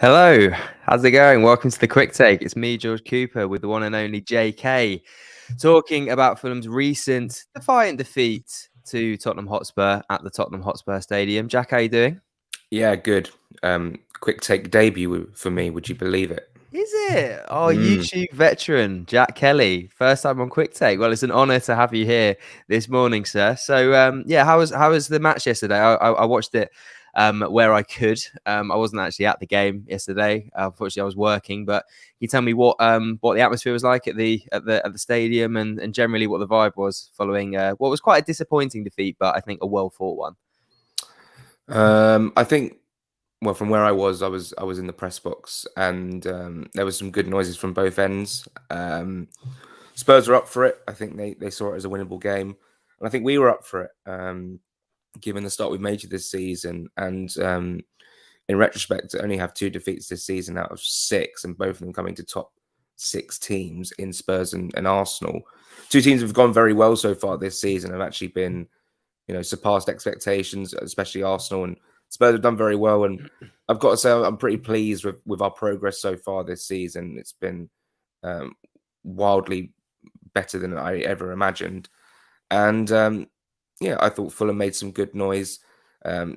Hello, how's it going? Welcome to the Quick Take. It's me, George Cooper, with the one and only JK, talking about Fulham's recent defiant defeat to Tottenham Hotspur at the Tottenham Hotspur Stadium. Jack, how you doing? Yeah, good. Quick take debut for me. Would you believe it? Is it? Oh, Mm. YouTube veteran Jack Kelly, first time on Quick Take. Well, it's an honour to have you here this morning, sir. So, yeah, how was the match yesterday? I watched it where I could. I wasn't actually at the game yesterday. Unfortunately, I was working. But can you tell me what the atmosphere was like at the stadium and generally what the vibe was following what was quite a disappointing defeat, but I think a well fought one. I think. Well, from where I was in the press box, and there was some good noises from both ends. Spurs were up for it. I think they saw it as a winnable game, and I think we were up for it, given the start we've made to this season. And in retrospect, to only have 2 defeats this season out of 6, and both of them coming to top 6 teams in Spurs and Arsenal. 2 teams have gone very well so far this season. Have actually been, surpassed expectations, especially Arsenal, and Spurs have done very well. And I've got to say, I'm pretty pleased with our progress so far this season. It's been um, wildly better than I ever imagined. And yeah, I thought Fulham made some good noise.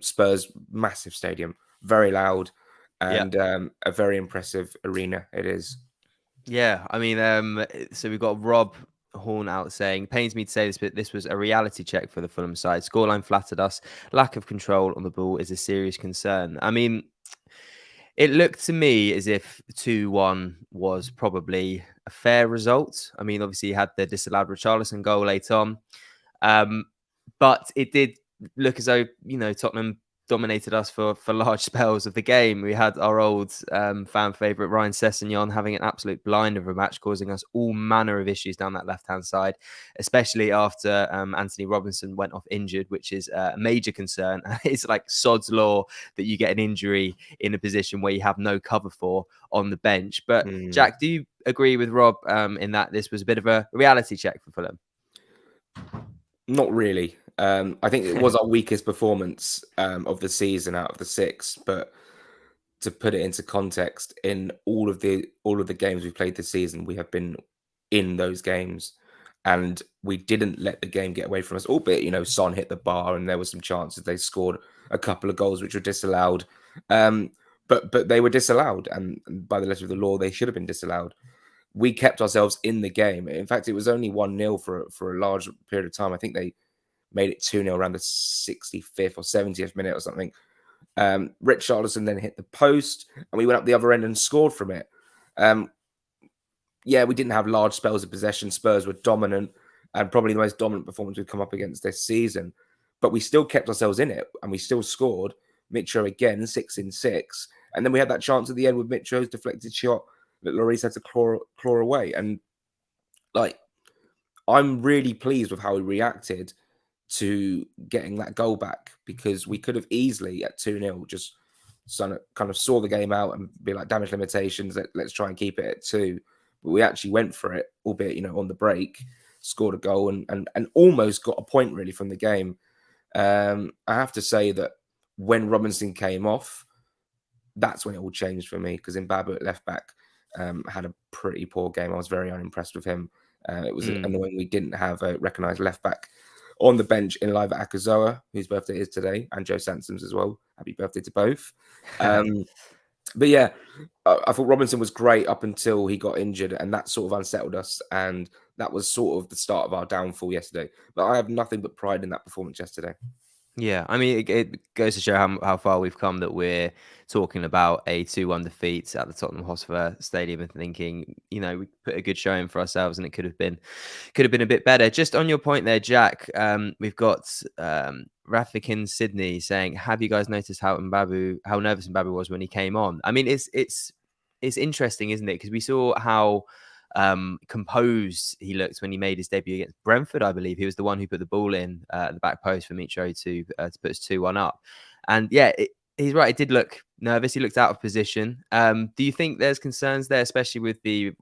Spurs, massive stadium, very loud, Yeah. and a very impressive arena it is. Yeah, I mean, so we've got Rob Horn out saying, pains me to say this, but this was a reality check for the Fulham side. Scoreline flattered us. Lack of control on the ball is a serious concern. I mean, it looked to me as if 2-1 was probably a fair result. I mean, obviously, you had the disallowed Richarlison goal late on. Um, but it did look as though, Tottenham dominated us for large spells of the game. We had our old fan favourite Ryan Sessegnon having an absolute blind of a match, causing us all manner of issues down that left-hand side, especially after Anthony Robinson went off injured, which is a major concern. It's like sod's law that you get an injury in a position where you have no cover for on the bench. But Mm. Jack, do you agree with Rob in that this was a bit of a reality check for Fulham? Not really. I think it was our weakest performance of the season out of the 6. But to put it into context, in all of the games we've played this season, we have been in those games, and we didn't let the game get away from us. Albeit, Son hit the bar, and there were some chances. They scored a couple of goals which were disallowed, but they were disallowed, and by the letter of the law, they should have been disallowed. We kept ourselves in the game. In fact, it was only 1-0 for a large period of time. I think they made it 2-0 around the 65th or 70th minute or something. Richarlison then hit the post, and we went up the other end and scored from it. Yeah, we didn't have large spells of possession. Spurs were dominant, and probably the most dominant performance we've come up against this season. But we still kept ourselves in it, and we still scored. Mitro again, 6 in 6. And then we had that chance at the end with Mitro's deflected shot that Lloris had to claw away. And like, I'm really pleased with how he reacted to getting that goal back, because we could have easily at 2-0 just kind of saw the game out and be like, damage limitations, let's try and keep it at 2. But we actually went for it, albeit, on the break, scored a goal and almost got a point really from the game. I have to say that when Robinson came off, that's when it all changed for me, because Mbabu at left back had a pretty poor game. I was very unimpressed with him. It was annoying we didn't have a recognised left back on the bench in Liva Akazoa, whose birthday is today, and Joe Sansom's as well. Happy birthday to both. But yeah, I thought Robinson was great up until he got injured, and that sort of unsettled us. And that was sort of the start of our downfall yesterday. But I have nothing but pride in that performance yesterday. Yeah, I mean, it goes to show how far we've come that we're talking about a 2-1 defeat at the Tottenham Hotspur Stadium and thinking, we put a good showing for ourselves and it could have been a bit better. Just on your point there, Jack, we've got Rafik in Sydney saying, "Have you guys noticed how nervous Mbabu was when he came on?" I mean, it's interesting, isn't it? Because we saw how composed he looked when he made his debut against Brentford. I believe he was the one who put the ball in at the back post for Mitro to put us 2-1 up. And yeah, he's right. It did look nervous. He looked out of position. Do you think there's concerns there, especially with the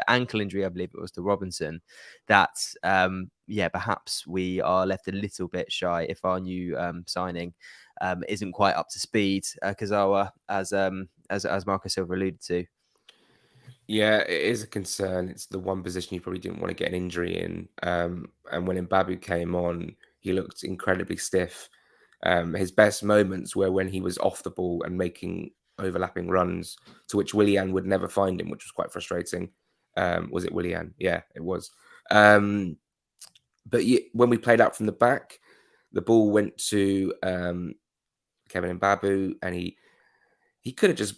ankle injury, I believe it was, to Robinson, that perhaps we are left a little bit shy if our new signing isn't quite up to speed? Kazawa, as as Marco Silva alluded to. Yeah, it is a concern. It's the one position you probably didn't want to get an injury in. And when Mbabu came on, he looked incredibly stiff. His best moments were when he was off the ball and making overlapping runs, to which Willian would never find him, which was quite frustrating. Was it Willian? Yeah, it was. But when we played out from the back, the ball went to Kevin Mbabu, and he could have just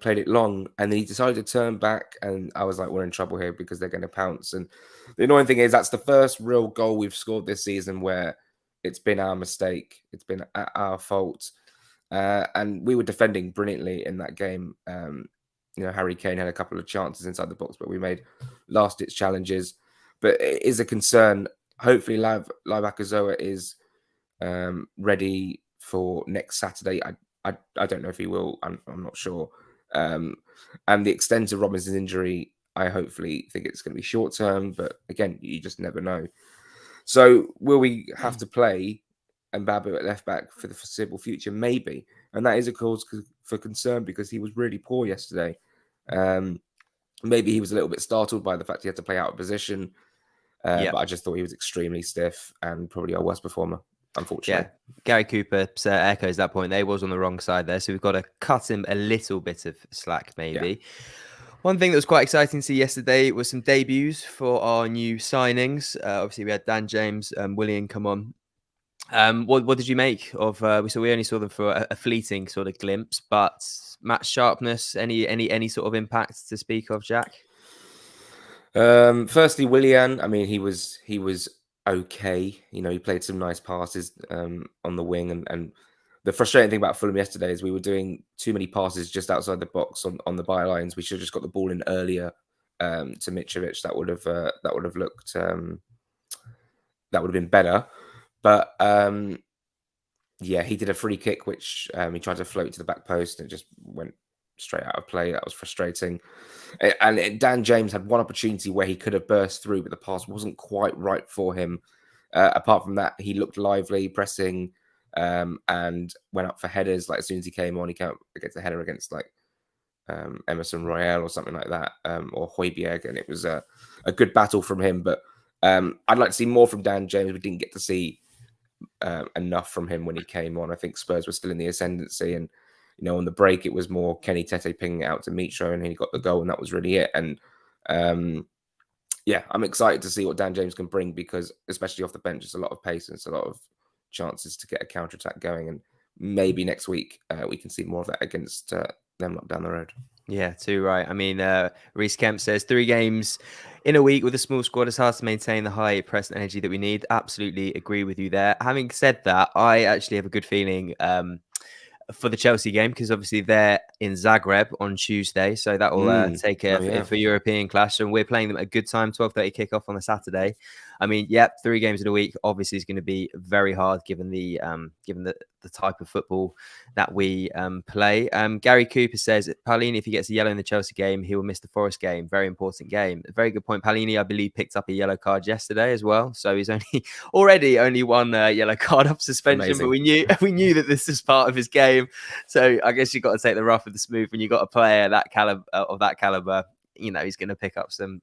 played it long, and then he decided to turn back, and I was like, we're in trouble here because they're going to pounce. And the annoying thing is that's the first real goal we've scored this season where it's been our mistake, it's been our fault, and we were defending brilliantly in that game. Harry Kane had a couple of chances inside the box, but we made last-ditch challenges. But it is a concern. Hopefully, Labacazoa is ready for next Saturday. I don't know if he will. I'm not sure. And the extent of Robinson's injury, I hopefully think it's going to be short term. But again, you just never know. So will we have to play Mbabu at left back for the foreseeable future? Maybe. And that is a cause for concern because he was really poor yesterday. Maybe he was a little bit startled by the fact he had to play out of position. But I just thought he was extremely stiff and probably our worst performer, unfortunately. Yeah, Gary Cooper echoes that point. They was on the wrong side there, so we've got to cut him a little bit of slack, maybe. Yeah. One thing that was quite exciting to see yesterday was some debuts for our new signings. Obviously, we had Dan James and Willian come on. What did you make of? We only saw them for a fleeting sort of glimpse, but match sharpness, any sort of impact to speak of, Jack? Firstly, Willian. I mean, he was okay. He played some nice passes on the wing, and the frustrating thing about Fulham yesterday is we were doing too many passes just outside the box on the bylines. We should have just got the ball in earlier to Mitrovic. That would have looked that would have been better. But yeah, he did a free kick which he tried to float to the back post and it just went straight out of play. That was frustrating. And Dan James had one opportunity where he could have burst through, but the pass wasn't quite right for him. Apart from that, he looked lively, pressing, and went up for headers. Like as soon as he came on, he came up against a header against like Emerson Royale or something like that, or Højbjerg, and it was a good battle from him. But I'd like to see more from Dan James. We didn't get to see enough from him when he came on. I think Spurs were still in the ascendancy, and on the break it was more Kenny Tete pinging it out to Mitro, and he got the goal, and that was really it. And yeah, I'm excited to see what Dan James can bring because, especially off the bench, there's a lot of pace and a lot of chances to get a counter attack going. And maybe next week we can see more of that against them up down the road. Yeah, too right. I mean, Reece Kemp says 3 games in a week with a small squad is hard to maintain the high press and energy that we need. Absolutely agree with you there. Having said that, I actually have a good feeling for the Chelsea game because obviously they're in Zagreb on Tuesday, so that will take for European clash, and we're playing them at a good time, 12:30 kickoff on a Saturday. I mean, 3 games in a week obviously is going to be very hard given the type of football that we play. Gary Cooper says Paulini, if he gets a yellow in the Chelsea game, he will miss the Forest game. Very important game. Very good point. Paulini, I believe, picked up a yellow card yesterday as well, so he's only one yellow card off suspension. Amazing. But we knew that this was part of his game. So I guess you've got to take the rough with the smooth when you've got a player that caliber. He's going to pick up some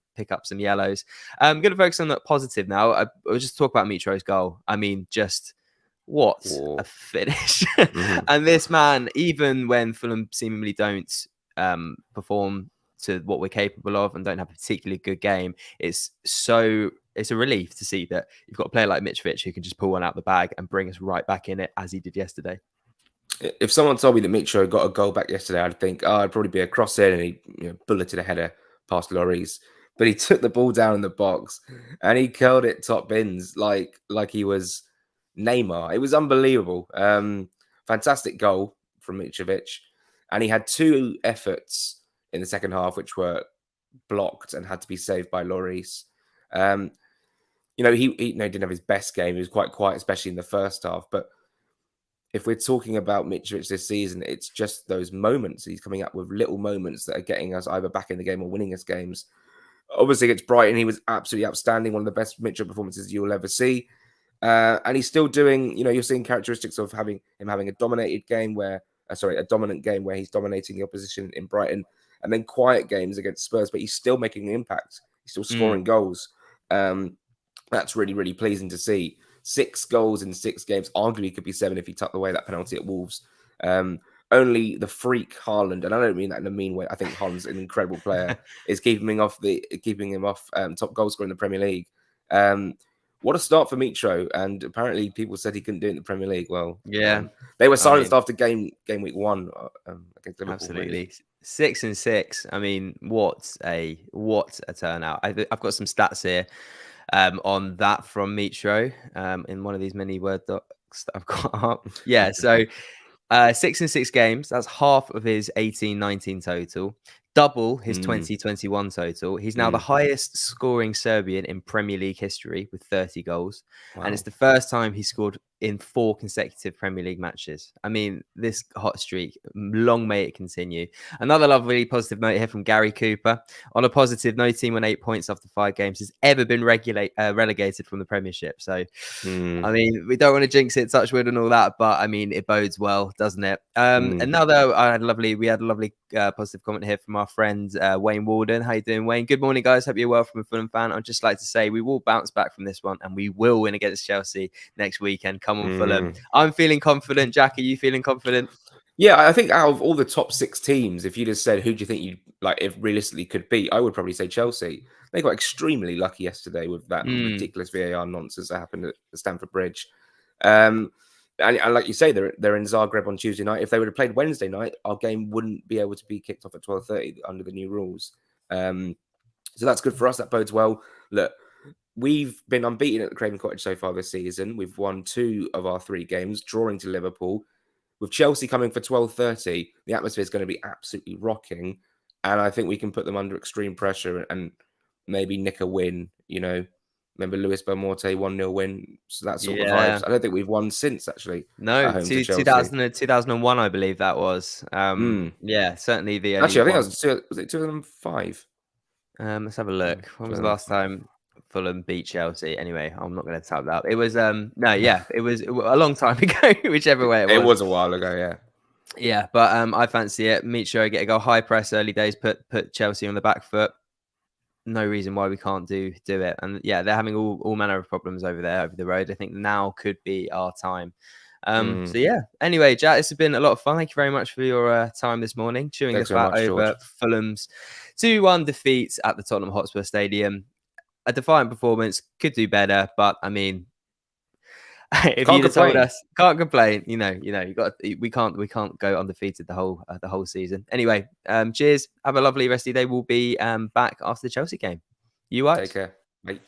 yellows. I'm going to focus on that positive now. I'll just talk about Mitro's goal. I mean, just what a finish. And this man, even when Fulham seemingly don't perform to what we're capable of and don't have a particularly good game, it's a relief to see that you've got a player like Mitrovic who can just pull one out the bag and bring us right back in it as he did yesterday. If someone told me that Mitro got a goal back yesterday, I'd think, it'd probably be a cross in and he bulleted a header past Lloris. But he took the ball down in the box and he curled it top bins like he was Neymar. It was unbelievable. Fantastic goal from Mitrovic. And he had 2 efforts in the second half which were blocked and had to be saved by Lloris. He didn't have his best game. He was quite quiet, especially in the first half. But if we're talking about Mitrovic this season, it's just those moments. He's coming up with little moments that are getting us either back in the game or winning us games. Obviously, against Brighton, he was absolutely outstanding. One of the best Mitrovic performances you'll ever see. And he's still doing, you're seeing characteristics of having a dominated game where a dominant game where he's dominating the opposition in Brighton, and then quiet games against Spurs, but he's still making an impact. He's still scoring goals. That's really, really pleasing to see. 6 goals in 6 games. Arguably could be 7 if he tucked away that penalty at Wolves. Only the freak Haaland, and I don't mean that in a mean way. I think Haaland's an incredible player. Is keeping him off top goal scorer in the Premier League. What a start for Mitro, and apparently people said he couldn't do it in the Premier League. Well, yeah, they were silenced after game week 1 against Liverpool. Absolutely. Really. 6 and 6. I mean, what a turnout. I've got some stats here on that from Mitro in one of these many Word docs that I've got up. Yeah, so 6 and 6 games. That's half of his 18-19 total. Double his 2021 total. He's now the highest scoring Serbian in Premier League history with 30 goals. Wow. And it's the first time he scored in 4 consecutive Premier League matches. I mean, this hot streak, long may it continue. Another lovely positive note here from Gary Cooper. On a positive, no team on 8 points after 5 games has ever been relegated from the Premiership. So, I mean, we don't want to jinx it, touch wood and all that, but I mean, it bodes well, doesn't it? We had a lovely positive comment here from our friend Wayne Walden. How you doing, Wayne? Good morning, guys. Hope you're well from a Fulham fan. I'd just like to say we will bounce back from this one and we will win against Chelsea next weekend. Come on, Fulham. I'm feeling confident. Jack, are you feeling confident? Yeah, I think out of all the top 6 teams, if you just said who do you think you like, if realistically could beat, I would probably say Chelsea. They got extremely lucky yesterday with that ridiculous VAR nonsense that happened at Stamford Bridge. And like you say, they're in Zagreb on Tuesday night. If they would have played Wednesday night, our game wouldn't be able to be kicked off at 12:30 under the new rules. So that's good for us. That bodes well. Look, we've been unbeaten at the Craven Cottage so far this season. We've won 2 of our 3 games, drawing to Liverpool. With Chelsea coming for 12:30, the atmosphere is going to be absolutely rocking. And I think we can put them under extreme pressure and maybe nick a win, you know. Remember Luis Belmonte 1-0 win, so that sort of vibes. I don't think we've won since, actually. No, 2001, I believe that was. Yeah, certainly the only actually, I think was it 2005? Let's have a look. When was the last time Fulham beat Chelsea? Anyway, I'm not going to type that up. It was it was a long time ago, whichever way it was. It was a while ago, yeah. Yeah, but I fancy it. Mitro get a goal, high press, early days, put Chelsea on the back foot. No reason why we can't do it. And yeah, they're having all manner of problems over there, over the road. I think now could be our time. So yeah, anyway, Jack, this has been a lot of fun. Thank you very much for your time this morning, chewing the fat over Fulham's 2-1 defeat at the Tottenham Hotspur Stadium. A defiant performance, could do better, but I mean, if you'd have told us, can't complain. You know, we can't go undefeated the whole season. Anyway, cheers. Have a lovely rest of your day. We'll be back after the Chelsea game. You are. Take care. Bye.